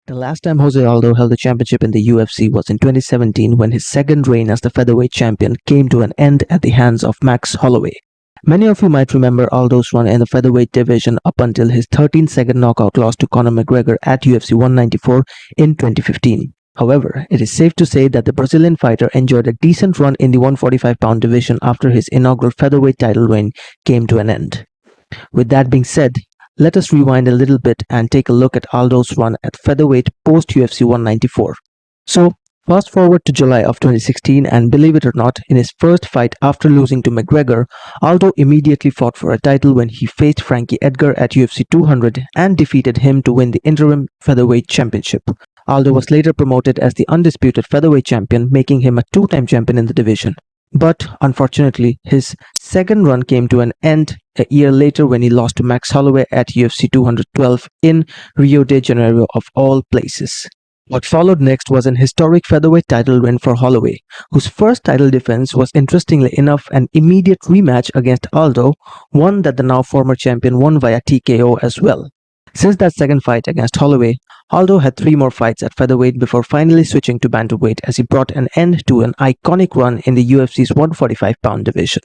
The last time Jose Aldo held the championship in the UFC was in 2017 when his second reign as the featherweight champion came to an end at the hands of Max Holloway. Many of you might remember Aldo's run in the featherweight division up until his 13-second knockout loss to Conor McGregor at UFC 194 in 2015. However, it is safe to say that the Brazilian fighter enjoyed a decent run in the 145-pound division after his inaugural featherweight title reign came to an end. With that being said, let us rewind a little bit and take a look at Aldo's run at featherweight post UFC 194. So, fast forward to July of 2016, and believe it or not, in his first fight after losing to McGregor, Aldo immediately fought for a title when he faced Frankie Edgar at UFC 200 and defeated him to win the interim featherweight championship. Aldo was later promoted as the undisputed featherweight champion, making him a two-time champion in the division. But unfortunately, his second run came to an end a year later when he lost to Max Holloway at UFC 212 in Rio de Janeiro of all places. What followed next was an historic featherweight title win for Holloway, whose first title defense was interestingly enough an immediate rematch against Aldo, one that the now former champion won via TKO as well. Since that second fight against Holloway, Aldo had 3 more fights at featherweight before finally switching to bantamweight as he brought an end to an iconic run in the UFC's 145-pound division.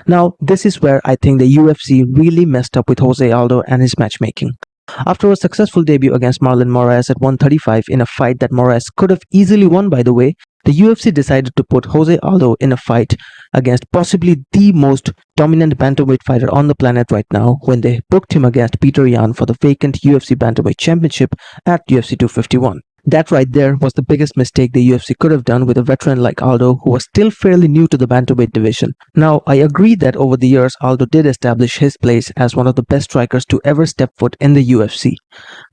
Now, this is where I think the UFC really messed up with Jose Aldo and his matchmaking. After a successful debut against Marlon Moraes at 135 in a fight that Moraes could have easily won, by the way, the UFC decided to put Jose Aldo in a fight against possibly the most dominant bantamweight fighter on the planet right now when they booked him against Peter Yan for the vacant UFC Bantamweight Championship at UFC 251. That right there was the biggest mistake the UFC could have done with a veteran like Aldo, who was still fairly new to the bantamweight division. Now, I agree that over the years Aldo did establish his place as one of the best strikers to ever step foot in the UFC.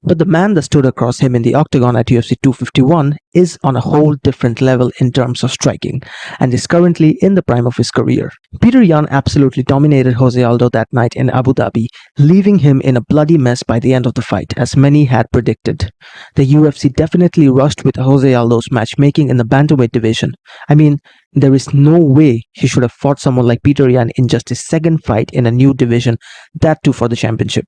But the man that stood across him in the octagon at UFC 251 is on a whole different level in terms of striking, and is currently in the prime of his career. Peter Yan absolutely dominated Jose Aldo that night in Abu Dhabi, leaving him in a bloody mess by the end of the fight, as many had predicted. The UFC definitely rushed with Jose Aldo's matchmaking in the bantamweight division. I mean, there is no way he should have fought someone like Peter Yan in just his second fight in a new division, that too for the championship.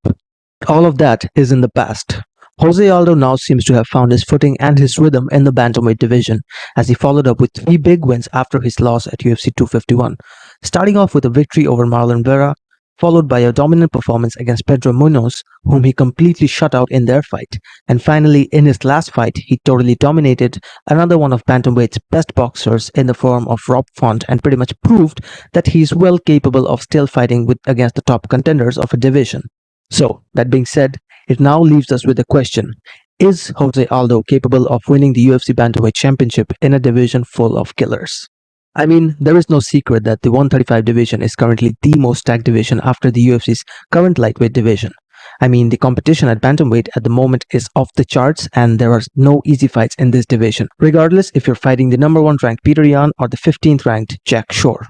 All of that is in the past. Jose Aldo now seems to have found his footing and his rhythm in the bantamweight division, as he followed up with 3 big wins after his loss at UFC 251, starting off with a victory over Marlon Vera, followed by a dominant performance against Pedro Munoz, whom he completely shut out in their fight, and finally in his last fight he totally dominated another one of bantamweight's best boxers in the form of Rob Font, and pretty much proved that he's well capable of still fighting against the top contenders of a division. So, that being said, it now leaves us with the question, is Jose Aldo capable of winning the UFC Bantamweight Championship in a division full of killers? I mean, there is no secret that the 135 division is currently the most stacked division after the UFC's current lightweight division. I mean, the competition at bantamweight at the moment is off the charts, and there are no easy fights in this division, regardless if you're fighting the number 1 ranked Peter Yan or the 15th ranked Jack Shore.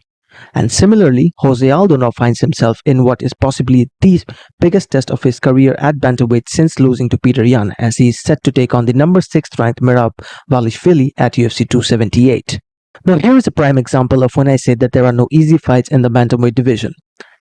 And similarly, Jose Aldo now finds himself in what is possibly the biggest test of his career at bantamweight since losing to Peter Yan, as he is set to take on the number 6th ranked Merab Dvalishvili at UFC 278. Now, here is a prime example of when I say that there are no easy fights in the bantamweight division.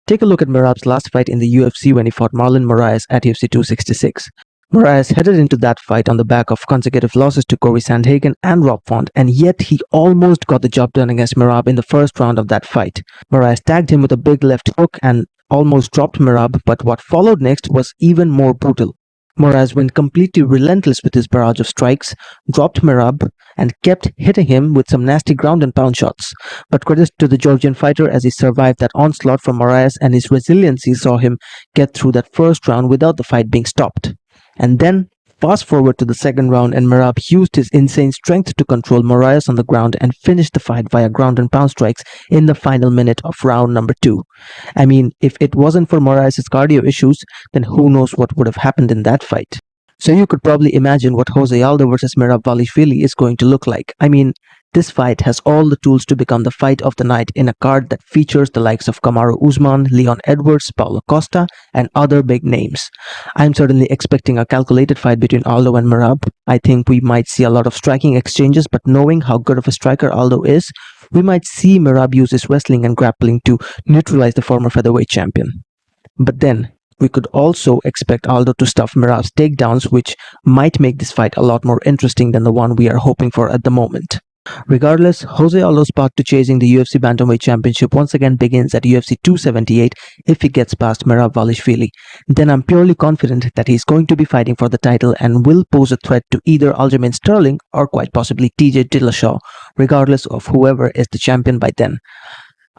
Take a look at Merab's last fight in the UFC when he fought Marlon Moraes at UFC 266. Moraes headed into that fight on the back of consecutive losses to Corey Sandhagen and Rob Font, and yet he almost got the job done against Merab in the first round of that fight. Moraes tagged him with a big left hook and almost dropped Merab, but what followed next was even more brutal. Moraes went completely relentless with his barrage of strikes, dropped Merab, and kept hitting him with some nasty ground and pound shots. But credit to the Georgian fighter as he survived that onslaught from Moraes, and his resiliency saw him get through that first round without the fight being stopped. And then, fast forward to the second round, and Merab used his insane strength to control Moraes on the ground and finish the fight via ground and pound strikes in the final minute of round number 2. I mean, if it wasn't for Moraes' cardio issues, then who knows what would have happened in that fight. So you could probably imagine what Jose Aldo versus Merab Dvalishvili is going to look like. I mean, this fight has all the tools to become the fight of the night in a card that features the likes of Kamaru Usman, Leon Edwards, Paulo Costa, and other big names. I'm certainly expecting a calculated fight between Aldo and Merab. I think we might see a lot of striking exchanges, but knowing how good of a striker Aldo is, we might see Merab use his wrestling and grappling to neutralize the former featherweight champion. But then, We could also expect Aldo to stuff Merab's takedowns, which might make this fight a lot more interesting than the one we are hoping for at the moment. Regardless, Jose Aldo's path to chasing the UFC Bantamweight Championship once again begins at UFC 278 if he gets past Merab Dvalishvili. Then I'm purely confident that he's going to be fighting for the title and will pose a threat to either Aljamain Sterling or quite possibly TJ Dillashaw, regardless of whoever is the champion by then.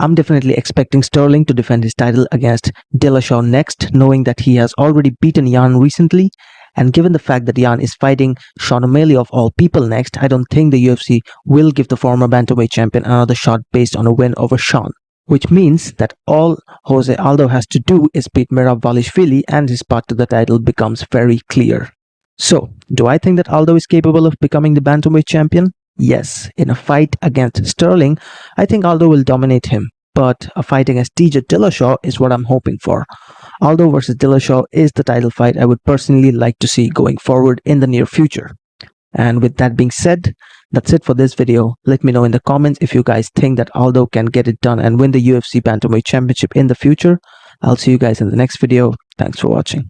I'm definitely expecting Sterling to defend his title against Dillashaw next, knowing that he has already beaten Jan recently. And given the fact that Jan is fighting Sean O'Malley of all people next, I don't think the UFC will give the former Bantamweight champion another shot based on a win over Sean. Which means that all Jose Aldo has to do is beat Merab Dvalishvili and his path to the title becomes very clear. So, do I think that Aldo is capable of becoming the Bantamweight champion? Yes, in a fight against Sterling, I think Aldo will dominate him, but a fight against TJ Dillashaw is what I'm hoping for. Aldo versus Dillashaw is the title fight I would personally like to see going forward in the near future. And with that being said, that's it for this video. Let me know in the comments if you guys think that Aldo can get it done and win the UFC Bantamweight Championship in the future. I'll see you guys in the next video. Thanks for watching.